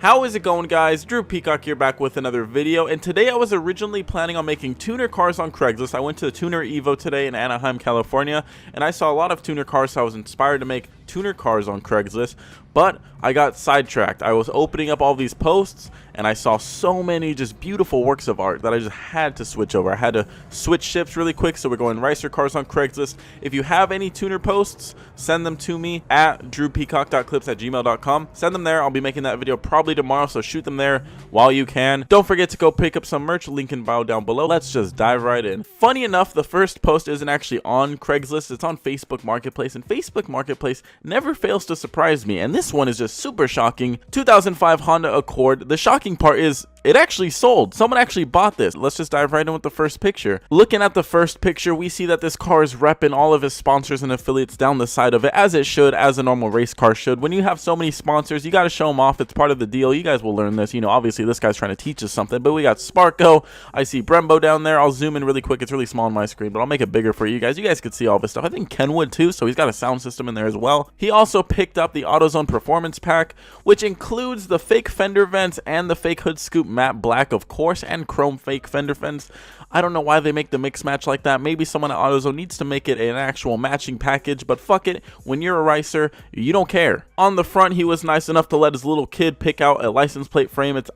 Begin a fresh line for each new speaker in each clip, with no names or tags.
How is it going, guys? Drew Peacock here, back with another video, and today I was originally planning on making tuner cars on Craigslist. I went to the Tuner Evo today in Anaheim, California, and I saw a lot of tuner cars, so I was inspired to make tuner cars on Craigslist, but I got sidetracked. I was opening up all these posts, and I saw so many just beautiful works of art that I just had to switch over. I had to switch ships really quick, so we're going Ricer Cars on Craigslist. If you have any tuner posts, send them to me at drewpeacock.clips@gmail.com. Send them there. I'll be making that video probably tomorrow, so shoot them there while you can. Don't forget to go pick up some merch, link in bio down below. Let's just dive right in. Funny enough, the first post isn't actually on Craigslist. It's on Facebook Marketplace, and Facebook Marketplace never fails to surprise me, and this one is just super shocking. 2005 Honda Accord. The shocking part is it actually sold. Someone actually bought this. Let's just dive right in with the first picture. Looking at the first picture, we see that this car is repping all of his sponsors and affiliates down the side of it, as it should, as a normal race car should. When you have so many sponsors, you got to show them off. It's part of the deal. You guys will learn this. You know, obviously this guy's trying to teach us something, but we got Sparko. I see Brembo down there. I'll zoom in really quick. It's really small on my screen, but I'll make it bigger for you guys. You guys could see all this stuff. I think Kenwood too, so he's got a sound system in there as well. He also picked up the AutoZone Performance Pack, which includes the fake fender vents and the fake hood scoop matte black, of course, and chrome fake fender vents. I don't know why they make the mix match like that. Maybe someone at AutoZone needs to make it an actual matching package, but fuck it. When you're a ricer, you don't care. On the front, he was nice enough to let his little kid pick out a license plate frame. It's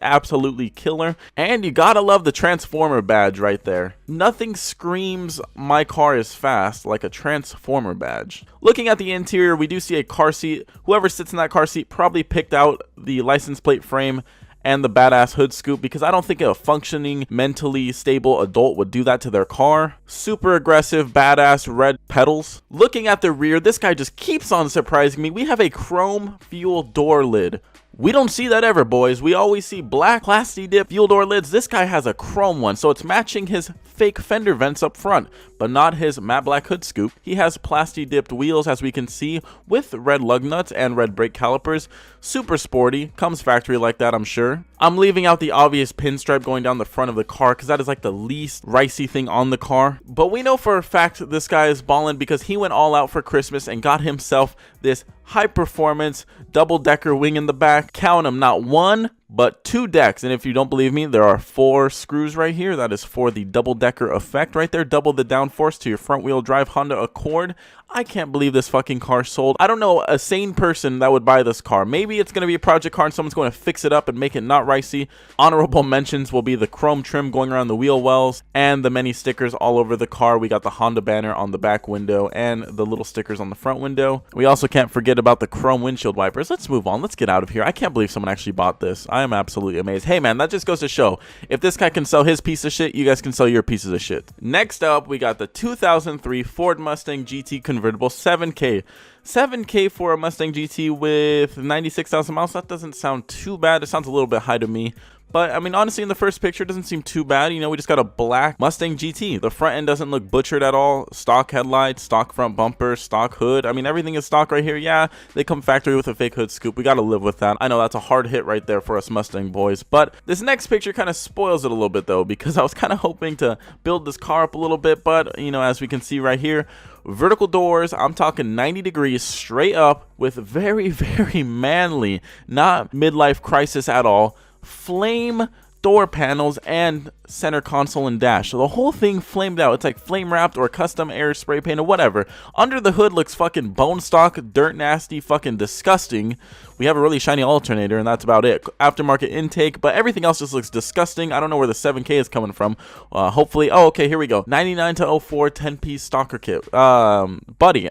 absolutely killer. And you gotta love the Transformer badge right there. Nothing screams my car is fast like a Transformer badge. Looking at the interior, we do see a car seat. Whoever sits in that car seat probably picked out the license plate frame and the badass hood scoop, because I don't think a functioning, mentally stable adult would do that to their car. Super aggressive, badass red pedals. Looking at the rear, this guy just keeps on surprising me. We have a chrome fuel door lid. We don't see that ever, boys. We always see black plasti dip fuel door lids. This guy has a chrome one, so it's matching his fake fender vents up front, but not his matte black hood scoop. He has plasti dipped wheels, as we can see, with red lug nuts and red brake calipers. Super sporty. Comes factory like that, I'm sure. I'm leaving out the obvious pinstripe going down the front of the car, because that is like the least ricey thing on the car. But we know for a fact this guy is ballin', because he went all out for Christmas and got himself this high performance double-decker wing in the back. Count them, not one but two decks. And if you don't believe me, there are 4 screws right here. That is for the double-decker effect right there. Double the downforce to your front-wheel drive Honda Accord. I can't believe this fucking car sold. I don't know a sane person that would buy this car. Maybe it's going to be a project car and someone's going to fix it up and make it not ricey. Honorable mentions will be the chrome trim going around the wheel wells and the many stickers all over the car. We got the Honda banner on the back window and the little stickers on the front window. We also can't forget about the chrome windshield wipers. Let's move on. Let's get out of here. I can't believe someone actually bought this. I am absolutely amazed. Hey man, that just goes to show, if this guy can sell his piece of shit, you guys can sell your pieces of shit. Next up, we got the 2003 Ford Mustang GT convertible, 7K. 7K for a Mustang GT with 96,000 miles. That doesn't sound too bad. It sounds a little bit high to me. But, I mean, honestly, in the first picture, it doesn't seem too bad. You know, we just got a black Mustang GT. The front end doesn't look butchered at all. Stock headlights, stock front bumper, stock hood. I mean, everything is stock right here. Yeah, they come factory with a fake hood scoop. We got to live with that. I know that's a hard hit right there for us Mustang boys. But this next picture kind of spoils it a little bit, though, because I was kind of hoping to build this car up a little bit. But, you know, as we can see right here, vertical doors, I'm talking 90 degrees straight up with very, very manly, not midlife crisis at all, flame door panels and center console and dash. So the whole thing flamed out. It's like flame wrapped or custom air spray paint or whatever. Under the hood looks fucking bone stock, dirt nasty, fucking disgusting. We have a really shiny alternator and that's about it. Aftermarket intake, but everything else just looks disgusting. I don't know where the 7K is coming from. Hopefully, oh okay, here we go. 99 to 04 10-piece stalker kit. Buddy,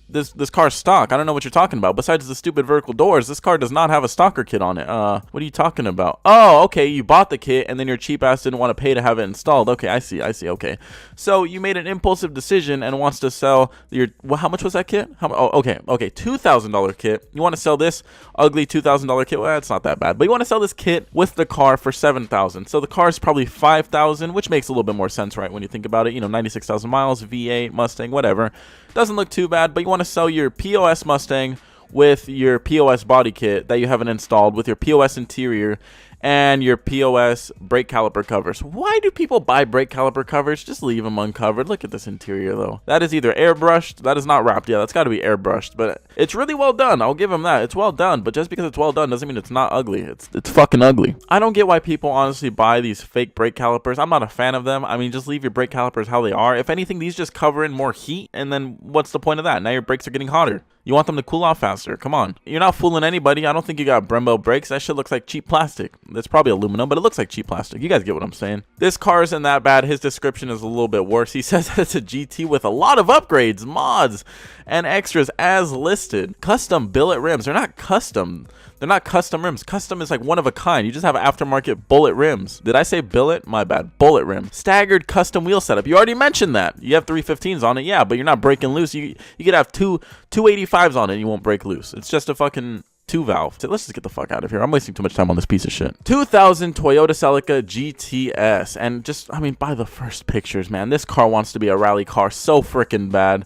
this car's stock. I don't know what you're talking about. Besides the stupid vertical doors, this car does not have a stalker kit on it. What are you talking about? Oh, okay, you bought the kit and then your cheap ass didn't want to pay to have it installed. Okay, I see, okay. So you made an impulsive decision and wants to sell your, well, how much was that kit? Oh, okay, $2,000 kit. You want to sell this ugly $2,000 kit? Well, it's not that bad. But you want to sell this kit with the car for $7,000. So the car is probably $5,000, which makes a little bit more sense, right, when you think about it. You know, 96,000 miles, V8, Mustang, whatever. Doesn't look too bad, but you want to sell your POS Mustang with your POS body kit that you haven't installed, with your POS interior, and your POS brake caliper covers. Why do people buy brake caliper covers? Just leave them uncovered. Look at this interior, though. That is either airbrushed. That is not wrapped. Yeah, that's got to be airbrushed. But it's really well done. I'll give them that. It's well done. But just because it's well done doesn't mean it's not ugly. It's fucking ugly. I don't get why people honestly buy these fake brake calipers. I'm not a fan of them. I mean, just leave your brake calipers how they are. If anything, these just cover in more heat. And then what's the point of that? Now your brakes are getting hotter. You want them to cool off faster. Come on. You're not fooling anybody. I don't think you got Brembo brakes. That shit looks like cheap plastic. It's probably aluminum, but it looks like cheap plastic. You guys get what I'm saying. This car isn't that bad. His description is a little bit worse. He says that it's a GT with a lot of upgrades, mods, and extras as listed. Custom billet rims. They're not custom. They're not custom rims. Custom is like one of a kind. You just have aftermarket bullet rims. Did I say billet? My bad. Bullet rim. Staggered custom wheel setup. You already mentioned that. You have 315s on it, yeah, but you're not breaking loose. You could have 285s on it and you won't break loose. It's just a fucking 2-valve. Let's just get the fuck out of here. I'm wasting too much time on this piece of shit. 2000 Toyota Celica GTS. And just, I mean, by the first pictures, man, this car wants to be a rally car so freaking bad.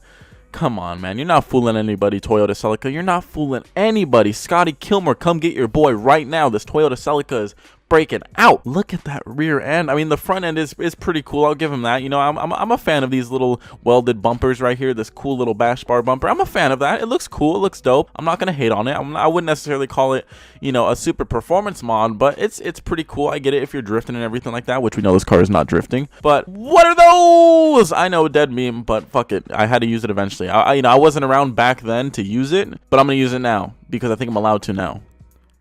Come on, man. You're not fooling anybody, Toyota Celica. You're not fooling anybody. Scotty Kilmer, come get your boy right now. This Toyota Celica is breaking out. Look at that rear end. I mean, the front end is pretty cool. I'll give him that. You know, I'm a fan of these little welded bumpers right here. This cool little bash bar bumper. I'm a fan of that. It looks cool. It looks dope. I'm not gonna hate on it. I wouldn't necessarily call it, you know, a super performance mod, but it's pretty cool. I get it if you're drifting and everything like that, which we know this car is not drifting. But what are those? I know, dead meme, but fuck it. I had to use it eventually. You know, I wasn't around back then to use it, but I'm gonna use it now because I think I'm allowed to now.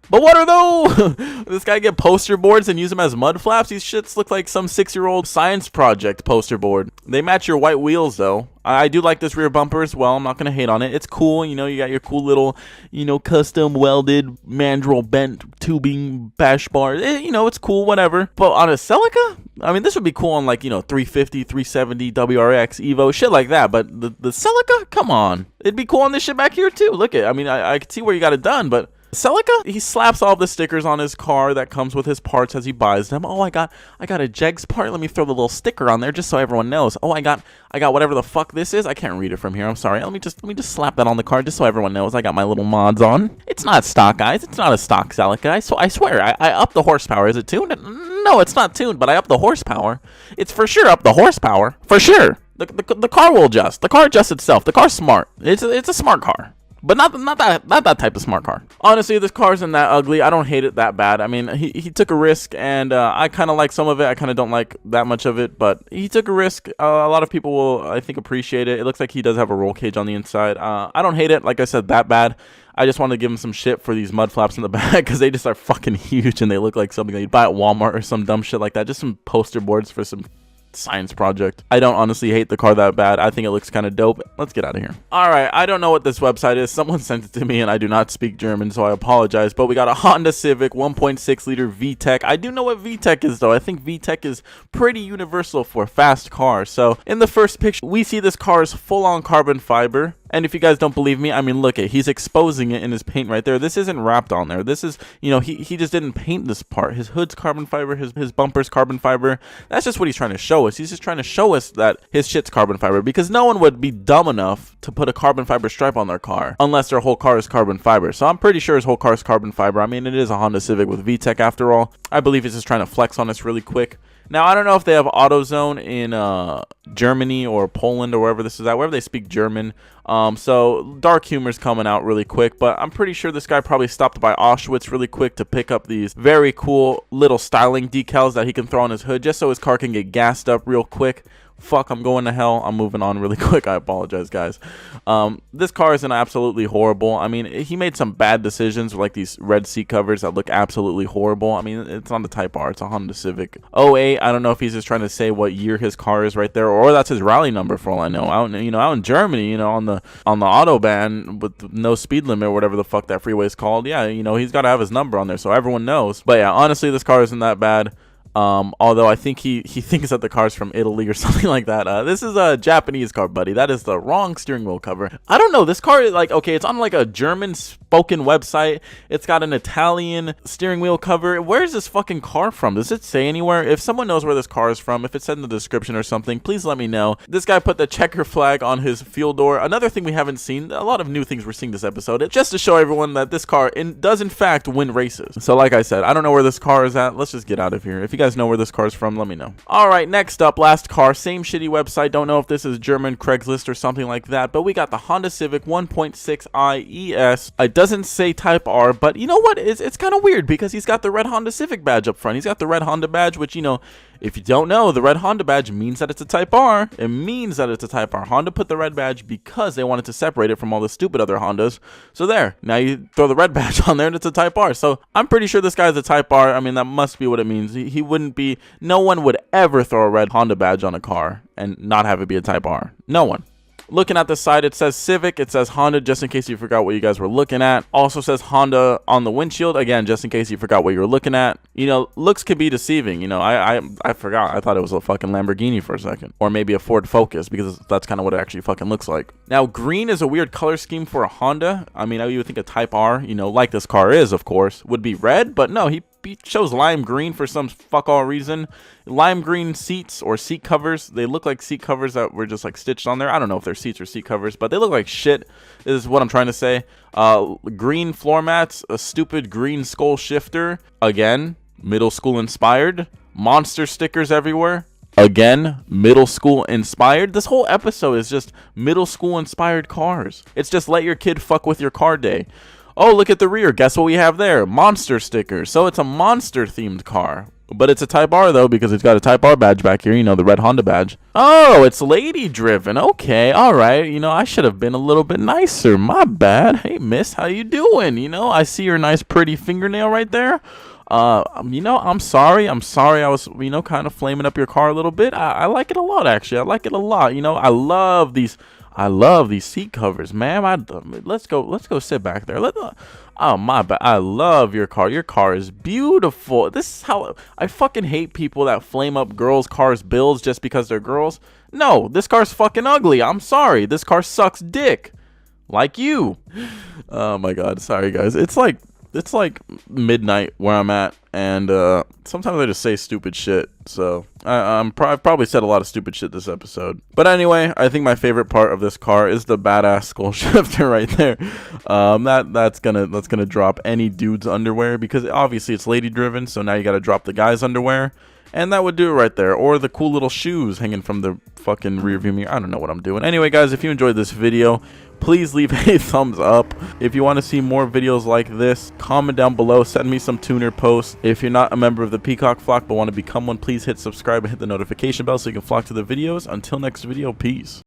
But what are those? This guy get poster boards and use them as mud flaps? These shits look like some 6-year-old science project poster board. They match your white wheels, though. I do like this rear bumper as well. I'm not going to hate on it. It's cool. You know, you got your cool little, you know, custom welded mandrel bent tubing bash bar. You know, it's cool, whatever. But on a Celica? I mean, this would be cool on, like, you know, 350, 370, WRX, Evo, shit like that. But the Celica? Come on. It'd be cool on this shit back here, too. Look at, I mean, I could see where you got it done, but Celica, he slaps all the stickers on his car that comes with his parts as he buys them. Oh, I got a Jegs part. Let me throw the little sticker on there just so everyone knows. Oh, I got whatever the fuck this is. I can't read it from here. I'm sorry. Let me just slap that on the car just so everyone knows I got my little mods on. It's not stock, guys. It's not a stock Celica. So I swear, I up the horsepower. Is it tuned? No, it's not tuned, but I up the horsepower. It's for sure up the horsepower. For sure. The car will adjust. The car adjusts itself. The car's smart. It's a smart car. But not that type of smart car. Honestly, this car isn't that ugly. I don't hate it that bad. I mean, he took a risk, and I kind of like some of it. I kind of don't like that much of it, but he took a risk. A lot of people will, I think, appreciate it. It looks like he does have a roll cage on the inside. I don't hate it, like I said, that bad. I just want to give him some shit for these mud flaps in the back because they just are fucking huge, and they look like something that you'd buy at Walmart or some dumb shit like that. Just some poster boards for some science project. I don't honestly hate the car that bad. I think it looks kind of dope. Let's get out of here. All right, I don't know what this website is. Someone sent it to me and I do not speak German, so I apologize. But we got a Honda Civic 1.6 liter VTEC. I do know what VTEC is, though. I think VTEC is pretty universal for fast cars. So in the first picture, we see this car is full on carbon fiber. And if you guys don't believe me, I mean, look at, he's exposing it in his paint right there. This isn't wrapped on there. This is, you know, he just didn't paint this part. His hood's carbon fiber, his bumper's carbon fiber. That's just what he's trying to show us. He's just trying to show us that his shit's carbon fiber, because no one would be dumb enough to put a carbon fiber stripe on their car unless their whole car is carbon fiber. So I'm pretty sure his whole car is carbon fiber. I mean, it is a Honda Civic with VTEC after all. I believe he's just trying to flex on us really quick. Now, I don't know if they have AutoZone in Germany or Poland or wherever this is at, wherever they speak German. So dark humor's coming out really quick, but I'm pretty sure this guy probably stopped by Auschwitz really quick to pick up these very cool little styling decals that he can throw on his hood just so his car can get gassed up real quick. Fuck, I'm going to hell. I'm moving on really quick. I apologize, guys. This car isn't absolutely horrible. I mean, he made some bad decisions, like these red seat covers that look absolutely horrible. I mean, it's on the Type R. It's a Honda Civic. '08. I don't know if he's just trying to say what year his car is right there, or that's his rally number for all I know. Out in Germany, on the Autobahn with no speed limit or whatever the fuck that freeway is called. Yeah, he's got to have his number on there so everyone knows. But yeah, honestly, this car isn't that bad. Although I think he thinks that the car's from Italy or something like that. This is a Japanese car, buddy. That is the wrong steering wheel cover. I don't know. This car is like, okay, it's on like a German spoken website. It's got an Italian steering wheel cover. Where is this fucking car from? Does it say anywhere? If someone knows where this car is from, if it's said in the description or something, please let me know. This guy put the checker flag on his fuel door. Another thing we haven't seen, a lot of new things we're seeing this episode. It's just to show everyone that this car does in fact win races. So like I said, I don't know where this car is at. Let's just get out of here. If you guys know where this car is from, let me know. All right, next up, last car, same shitty website. Don't know if this is German, Craigslist or something like that, but we got the Honda Civic 1.6i ES. It doesn't say Type R, but you know what? It's kind of weird because he's got the red Honda Civic badge up front. He's got the red Honda badge, which, you know, if you don't know, the red Honda badge means that it's a Type R. It means that it's a Type R. Honda put the red badge because they wanted to separate it from all the stupid other Hondas. So there, now you throw the red badge on there and it's a Type R. So I'm pretty sure this guy's a Type R. I mean, that must be what it means. He wouldn't be, no one would ever throw a red Honda badge on a car and not have it be a Type R. No one. Looking at the side, it says Civic, it says Honda, just in case you forgot what you guys were looking at. Also says Honda on the windshield, again, just in case you forgot what you were looking at. You know, looks can be deceiving. You know, I forgot. I thought it was a fucking Lamborghini for a second. Or maybe a Ford Focus, because that's kind of what it actually fucking looks like. Now, green is a weird color scheme for a Honda. I mean, you would think a Type R, you know, like this car is, of course, would be red. But no, he chose lime green for some fuck all reason. Lime green seats or seat covers, they look like seat covers that were just like stitched on there. I don't know if they're seats or seat covers, but they look like shit is what I'm trying to say. Green floor mats, a stupid green skull shifter, again middle school inspired. Monster stickers everywhere, again middle school inspired. This whole episode is just middle school inspired cars. It's just let your kid fuck with your car day. Oh, look at the rear. Guess what we have there? Monster stickers. So it's a monster themed car. But it's a Type R, though, because it's got a Type R badge back here. You know, the red Honda badge. Oh, it's lady driven. Okay, all right. You know, I should have been a little bit nicer. My bad. Hey, miss, how you doing? You know, I see your nice pretty fingernail right there. You know, I'm sorry. I was, you know, kind of flaming up your car a little bit. I like it a lot, actually. I like it a lot. You know, I love these seat covers, ma'am. Let's go sit back there. Oh my bad. I love your car. Your car is beautiful. This is how I fucking hate people that flame up girls' cars' builds just because they're girls. No, this car's fucking ugly. I'm sorry. This car sucks dick. Like you. Oh my god. Sorry guys. It's like midnight where I'm at, and sometimes I just say stupid shit. So I've probably said a lot of stupid shit this episode. But anyway, I think my favorite part of this car is the badass skull shifter right there. That's gonna drop any dude's underwear, because obviously it's lady driven. So now you gotta drop the guy's underwear. And that would do it right there. Or the cool little shoes hanging from the fucking rear view mirror. I don't know what I'm doing. Anyway, guys, if you enjoyed this video, please leave a thumbs up. If you want to see more videos like this, comment down below. Send me some tuner posts. If you're not a member of the Peacock flock but want to become one, please hit subscribe and hit the notification bell so you can flock to the videos. Until next video, peace.